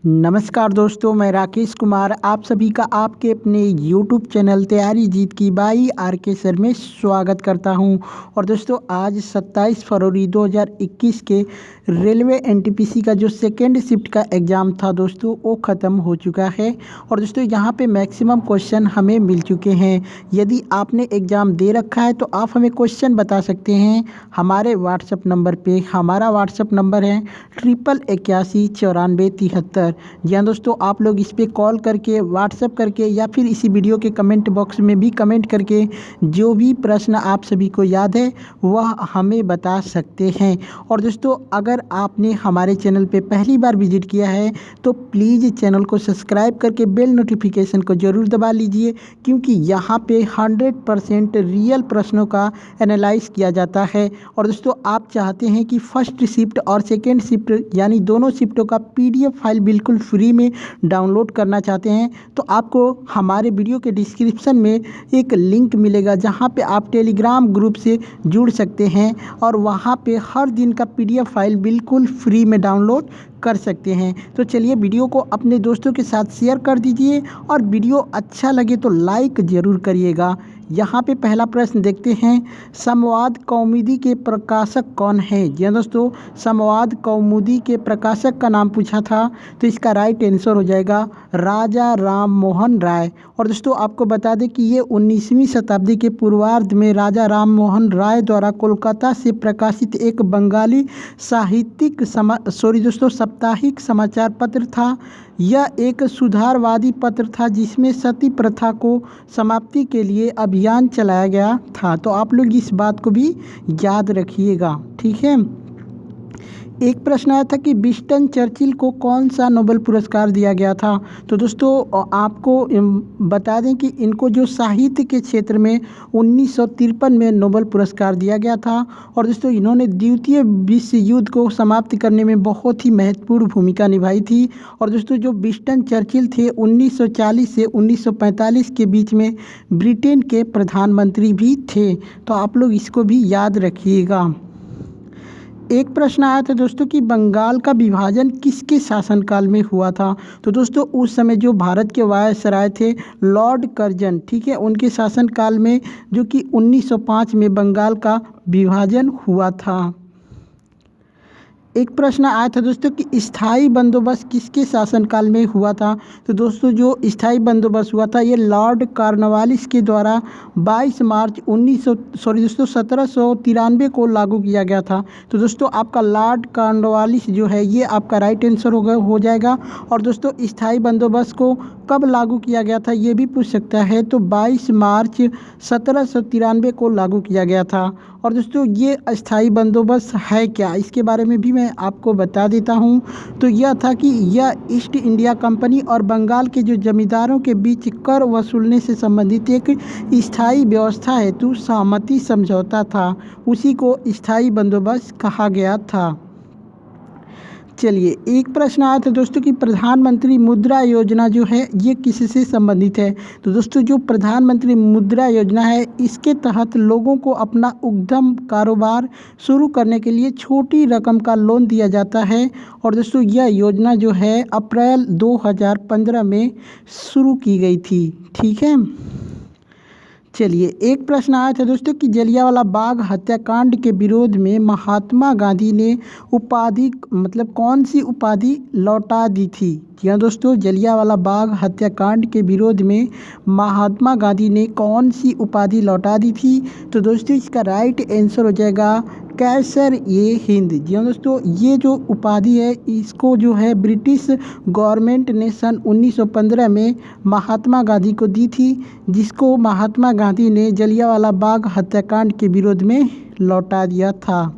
नमस्कार दोस्तों, मैं राकेश कुमार आप सभी का आपके अपने यूट्यूब चैनल तैयारी जीत की बाई आर के सर में स्वागत करता हूं। और दोस्तों आज 27 फरवरी 2021 के रेलवे एनटीपीसी का जो सेकेंड शिफ्ट का एग्ज़ाम था दोस्तों वो ख़त्म हो चुका है। और दोस्तों यहां पे मैक्सिमम क्वेश्चन हमें मिल चुके हैं। यदि आपने एग्ज़ाम दे रखा है तो आप हमें क्वेश्चन बता सकते हैं हमारे व्हाट्सएप नंबर पे। हमारा व्हाट्सएप नंबर है 8881949373। जी हाँ दोस्तों, आप लोग इस पे कॉल करके, व्हाट्सएप करके या फिर इसी वीडियो के कमेंट बॉक्स में भी कमेंट करके जो भी प्रश्न आप सभी को याद है वह हमें बता सकते हैं। और दोस्तों अगर आपने हमारे चैनल पे पहली बार विजिट किया है तो प्लीज़ चैनल को सब्सक्राइब करके बेल नोटिफिकेशन को ज़रूर दबा लीजिए, क्योंकि यहाँ पे 100% रियल प्रश्नों का एनालाइज किया जाता है। और दोस्तों आप चाहते हैं कि फर्स्ट शिफ्ट और सेकेंड शिफ्ट यानी दोनों शिफ्टों का PDF फाइल बिल्कुल फ्री में डाउनलोड करना चाहते हैं तो आपको हमारे वीडियो के डिस्क्रिप्शन में एक लिंक मिलेगा जहां पे आप टेलीग्राम ग्रुप से जुड़ सकते हैं और वहां पे हर दिन का PDF फाइल बिल्कुल फ्री में डाउनलोड कर सकते हैं। तो चलिए वीडियो को अपने दोस्तों के साथ शेयर कर दीजिए और वीडियो अच्छा लगे तो लाइक ज़रूर करिएगा। यहाँ पे पहला प्रश्न देखते हैं, संवाद कौमुदी के प्रकाशक कौन है? जी हाँ दोस्तों, संवाद कौमुदी के प्रकाशक का नाम पूछा था तो इसका राइट आंसर हो जाएगा राजा राम मोहन राय। और दोस्तों आपको बता दें कि ये 19वीं शताब्दी के पूर्वार्ध में राजा राम मोहन राय द्वारा कोलकाता से प्रकाशित एक बंगाली साप्ताहिक समाचार पत्र था। यह एक सुधारवादी पत्र था जिसमें सती प्रथा को समाप्ति के लिए अभियान चलाया गया था। तो आप लोग इस बात को भी याद रखिएगा, ठीक है। एक प्रश्न आया था कि विंस्टन चर्चिल को कौन सा नोबेल पुरस्कार दिया गया था? तो दोस्तों आपको बता दें कि इनको जो साहित्य के क्षेत्र में 1953 में नोबेल पुरस्कार दिया गया था। और दोस्तों इन्होंने द्वितीय विश्व युद्ध को समाप्त करने में बहुत ही महत्वपूर्ण भूमिका निभाई थी। और दोस्तों जो विंस्टन चर्चिल थे 1940 से 1945 के बीच में ब्रिटेन के प्रधानमंत्री भी थे। तो आप लोग इसको भी याद रखिएगा। एक प्रश्न आया था दोस्तों कि बंगाल का विभाजन किसके शासनकाल में हुआ था? तो दोस्तों उस समय जो भारत के वायसराय थे लॉर्ड कर्जन, ठीक है, उनके शासनकाल में जो कि 1905 में बंगाल का विभाजन हुआ था। एक प्रश्न आया था दोस्तों कि स्थायी बंदोबस्त किसके शासनकाल में हुआ था? तो दोस्तों जो स्थायी बंदोबस्त हुआ था ये लॉर्ड कॉर्नवालिस के द्वारा 22 मार्च 1793 को लागू किया गया था। तो दोस्तों आपका लॉर्ड कॉर्नवालिस जो है ये आपका राइट आंसर हो जाएगा। और दोस्तों स्थायी बंदोबस्त को कब लागू किया गया था ये भी पूछ सकता है, तो 22 मार्च 1793 को लागू किया गया था। और दोस्तों ये अस्थाई बंदोबस्त है क्या, इसके बारे में भी मैं आपको बता देता हूँ। तो यह था कि यह ईस्ट इंडिया कंपनी और बंगाल के जो जमींदारों के बीच कर वसूलने से संबंधित एक स्थायी व्यवस्था हेतु सहमति समझौता था, उसी को स्थायी बंदोबस्त कहा गया था। चलिए एक प्रश्न आया था दोस्तों कि प्रधानमंत्री मुद्रा योजना जो है ये किससे संबंधित है? तो दोस्तों जो प्रधानमंत्री मुद्रा योजना है इसके तहत लोगों को अपना उद्यम कारोबार शुरू करने के लिए छोटी रकम का लोन दिया जाता है। और दोस्तों यह योजना जो है अप्रैल 2015 में शुरू की गई थी, ठीक है। चलिए एक प्रश्न आया था दोस्तों कि जलियांवाला बाग हत्याकांड के विरोध में महात्मा गांधी ने उपाधि कौन सी उपाधि लौटा दी थी? जी हाँ दोस्तों, जलियांवाला बाग हत्याकांड के विरोध में महात्मा गांधी ने कौन सी उपाधि लौटा दी थी? तो दोस्तों इसका राइट आंसर हो जाएगा कैसर-ए-हिंद। जी हाँ दोस्तों, ये जो उपाधि है इसको जो है ब्रिटिश गवर्नमेंट ने सन 1915 में महात्मा गांधी को दी थी, जिसको महात्मा गांधी ने जलियांवाला बाग हत्याकांड के विरोध में लौटा दिया था।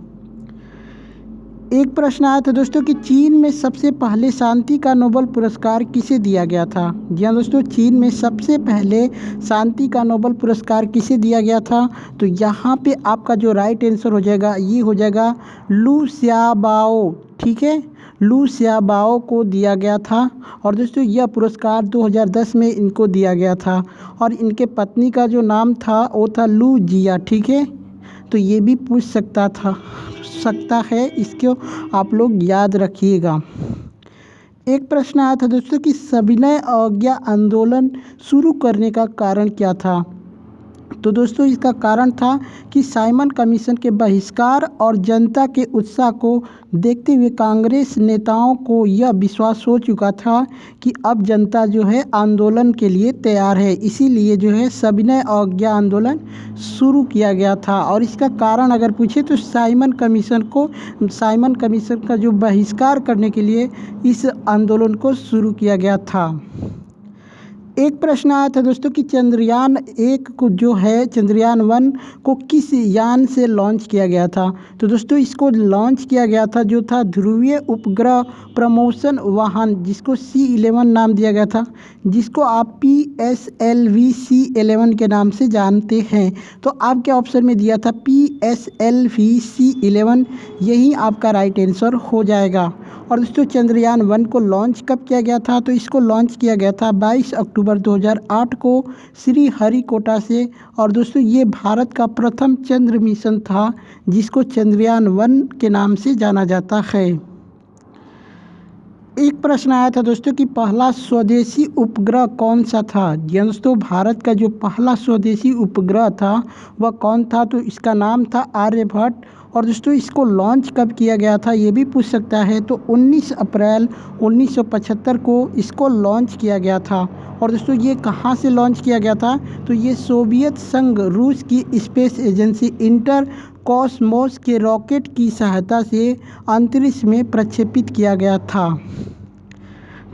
एक प्रश्न आया था दोस्तों कि चीन में सबसे पहले शांति का नोबेल पुरस्कार किसे दिया गया था? जी हाँ दोस्तों, चीन में सबसे पहले शांति का नोबेल पुरस्कार किसे दिया गया था? तो यहाँ पे आपका जो राइट आंसर हो जाएगा ये हो जाएगा लू सियाबाओ, ठीक है, लू सियाबाओ को दिया गया था। और दोस्तों यह पुरस्कार 2010 में इनको दिया गया था। और इनके पत्नी का जो नाम था वो था लू जिया, ठीक है। तो ये भी पूछ सकता है, इसको आप लोग याद रखिएगा। एक प्रश्न आया था दोस्तों कि सविनय अवज्ञा आंदोलन शुरू करने का कारण क्या था। तो दोस्तों इसका कारण था कि साइमन कमीशन के बहिष्कार और जनता के उत्साह को देखते हुए कांग्रेस नेताओं को यह विश्वास हो चुका था कि अब जनता जो है आंदोलन के लिए तैयार है, इसीलिए जो है सविनय अवज्ञा आंदोलन शुरू किया गया था। और इसका कारण अगर पूछे तो साइमन कमीशन का जो बहिष्कार करने के लिए इस आंदोलन को शुरू किया गया था। एक प्रश्न आया था दोस्तों कि चंद्रयान 1 को जो है चंद्रयान 1 को किस यान से लॉन्च किया गया था। तो दोस्तों इसको लॉन्च किया गया था जो था ध्रुवीय उपग्रह प्रमोशन वाहन, जिसको C11 नाम दिया गया था, जिसको आप PSLV C11 के नाम से जानते हैं। तो आपके ऑप्शन में दिया था PSLV C11, यही आपका राइट आंसर हो जाएगा। और दोस्तों चंद्रयान 1 को लॉन्च कब किया गया था। तो इसको लॉन्च किया गया था 22 अक्टूबर 2008 को श्रीहरिकोटा से। और दोस्तों ये भारत का प्रथम चंद्र मिशन था जिसको चंद्रयान 1 के नाम से जाना जाता है। एक प्रश्न आया था दोस्तों कि पहला स्वदेशी उपग्रह कौन सा था। दोस्तों भारत का जो पहला स्वदेशी उपग्रह था वह कौन था। तो इसका नाम था आर्यभट्ट। और दोस्तों इसको लॉन्च कब किया गया था ये भी पूछ सकता है। तो 19 अप्रैल 1975 को इसको लॉन्च किया गया था। और दोस्तों ये कहाँ से लॉन्च किया गया था। तो ये सोवियत संघ रूस की स्पेस एजेंसी इंटर कॉसमोस के रॉकेट की सहायता से अंतरिक्ष में प्रक्षेपित किया गया था।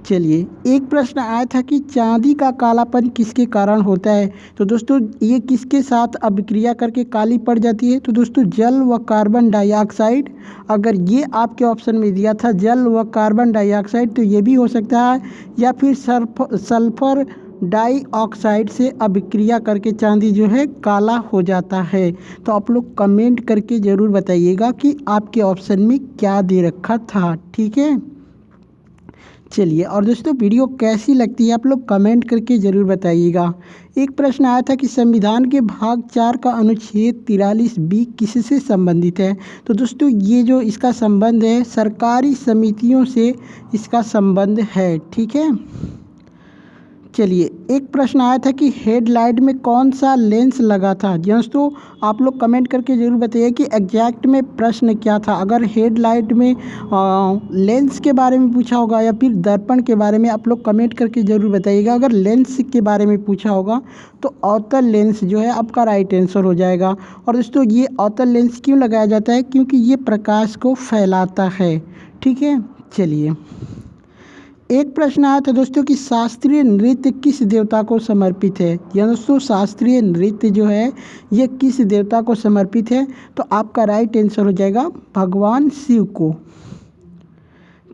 चलिए एक प्रश्न आया था कि चांदी का कालापन किसके कारण होता है। तो दोस्तों ये किसके साथ अभिक्रिया करके काली पड़ जाती है। तो दोस्तों जल व कार्बन डाइऑक्साइड, अगर ये आपके ऑप्शन में दिया था जल व कार्बन डाइऑक्साइड तो ये भी हो सकता है, या फिर सल्फर डाइऑक्साइड से अभिक्रिया करके चांदी जो है काला हो जाता है। तो आप लोग कमेंट करके ज़रूर बताइएगा कि आपके ऑप्शन में क्या दे रखा था, ठीक है। चलिए और दोस्तों वीडियो कैसी लगती है आप लोग कमेंट करके ज़रूर बताइएगा। एक प्रश्न आया था कि संविधान के भाग 4 का अनुच्छेद 43B किससे संबंधित है। तो दोस्तों ये जो इसका संबंध है सरकारी समितियों से इसका संबंध है, ठीक है। चलिए एक प्रश्न आया था कि हेडलाइट में कौन सा लेंस लगा था। दोस्तों आप लोग कमेंट करके ज़रूर बताइए कि एग्जैक्ट में प्रश्न क्या था। अगर हेडलाइट में लेंस के बारे में पूछा होगा या फिर दर्पण के बारे में, आप लोग कमेंट करके ज़रूर बताइएगा। अगर लेंस के बारे में पूछा होगा तो अवतल लेंस जो है आपका राइट आंसर हो जाएगा। और दोस्तों ये अवतल लेंस क्यों लगाया जाता है, क्योंकि ये प्रकाश को फैलाता है, ठीक है। चलिए एक प्रश्न आया था दोस्तों कि शास्त्रीय नृत्य किस देवता को समर्पित है। या दोस्तों शास्त्रीय नृत्य जो है ये किस देवता को समर्पित है। तो आपका राइट आंसर हो जाएगा भगवान शिव को।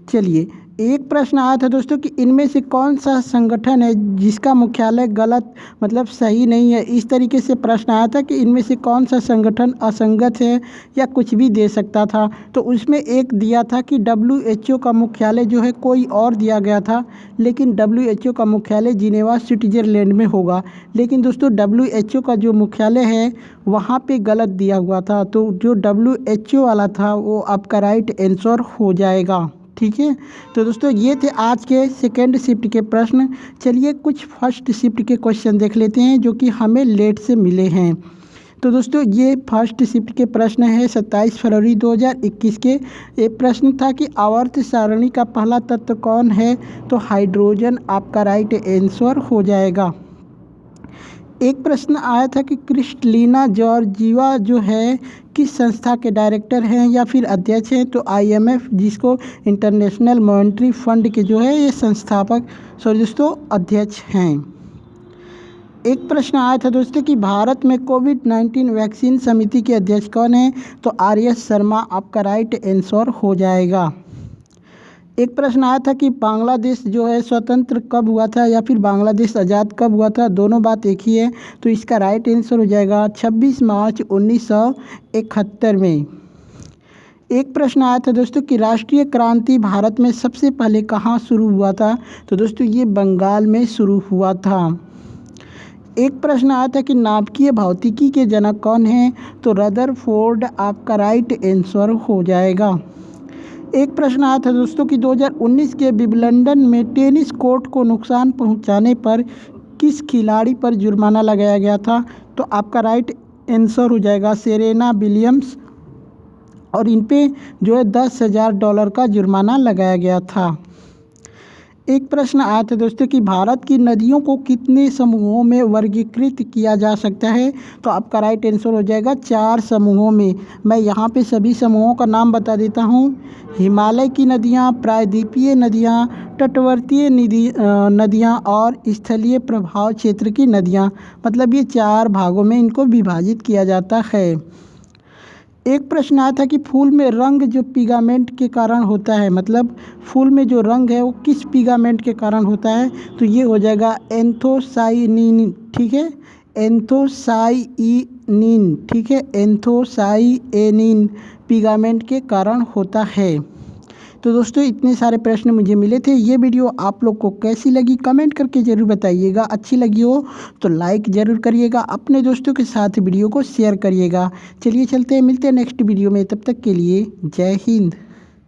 चलिए एक प्रश्न आया था दोस्तों कि इनमें से कौन सा संगठन है जिसका मुख्यालय गलत मतलब सही नहीं है। इस तरीके से प्रश्न आया था कि इनमें से कौन सा संगठन असंगत है या कुछ भी दे सकता था। तो उसमें एक दिया था कि WHO का मुख्यालय जो है कोई और दिया गया था, लेकिन WHO का मुख्यालय जिनेवा स्विट्ज़रलैंड में होगा। लेकिन दोस्तों WHO का जो मुख्यालय है वहाँ पे गलत दिया हुआ था। तो जो WHO वाला था वो आपका राइट आंसर हो जाएगा, ठीक है। तो दोस्तों ये थे आज के सेकेंड शिफ्ट के प्रश्न। चलिए कुछ फर्स्ट शिफ्ट के क्वेश्चन देख लेते हैं जो कि हमें लेट से मिले हैं। तो दोस्तों ये फर्स्ट शिफ्ट के प्रश्न है 27 फरवरी 2021 के। एक प्रश्न था कि आवर्त सारणी का पहला तत्व कौन है। तो हाइड्रोजन आपका राइट आंसर हो जाएगा। एक प्रश्न आया था कि क्रिस्टलिना जॉर्जिवा जो है किस संस्था के डायरेक्टर हैं या फिर अध्यक्ष हैं। तो IMF जिसको इंटरनेशनल मॉनेटरी फंड के जो है ये संस्थापक दोस्तों अध्यक्ष हैं। एक प्रश्न आया था दोस्तों कि भारत में कोविड-19 वैक्सीन समिति के अध्यक्ष कौन हैं। तो RS शर्मा आपका राइट आंसर हो जाएगा। एक प्रश्न आया था कि बांग्लादेश जो है स्वतंत्र कब हुआ था या फिर बांग्लादेश आज़ाद कब हुआ था। दोनों बात एक ही है। तो इसका राइट आंसर हो जाएगा 26 मार्च 1971 में। एक प्रश्न आया था दोस्तों कि राष्ट्रीय क्रांति भारत में सबसे पहले कहाँ शुरू हुआ था। तो दोस्तों ये बंगाल में शुरू हुआ था। एक प्रश्न आया था कि नाभिकीय भौतिकी के जनक कौन हैं। तो रदरफोर्ड आपका राइट आंसर हो जाएगा। एक प्रश्न आया था दोस्तों कि 2019 के विंबलडन में टेनिस कोर्ट को नुकसान पहुंचाने पर किस खिलाड़ी पर जुर्माना लगाया गया था? तो आपका राइट आंसर हो जाएगा सेरेना विलियम्स, और इन पे जो है $10,000 का जुर्माना लगाया गया था। एक प्रश्न आया था दोस्तों कि भारत की नदियों को कितने समूहों में वर्गीकृत किया जा सकता है? तो आपका राइट आंसर हो जाएगा 4 समूहों में। मैं यहाँ पे सभी समूहों का नाम बता देता हूँ। हिमालय की नदियाँ, प्रायद्वीपीय नदियाँ, तटवर्तीय नदियाँ और स्थलीय प्रभाव क्षेत्र की नदियाँ, मतलब ये 4 भागों में इनको विभाजित किया जाता है। एक प्रश्न आया था कि फूल में रंग जो पिगामेंट के कारण होता है, मतलब फूल में जो रंग है वो किस पिगामेंट के कारण होता है? तो ये हो जाएगा एंथोसाइनिन, ठीक है, एंथोसाइनिन, ठीक है, एंथोसाइनिन पिगामेंट के कारण होता है। तो दोस्तों इतने सारे प्रश्न मुझे मिले थे। ये वीडियो आप लोग को कैसी लगी कमेंट करके ज़रूर बताइएगा। अच्छी लगी हो तो लाइक ज़रूर करिएगा, अपने दोस्तों के साथ वीडियो को शेयर करिएगा। चलिए चलते हैं, मिलते हैं नेक्स्ट वीडियो में, तब तक के लिए जय हिंद।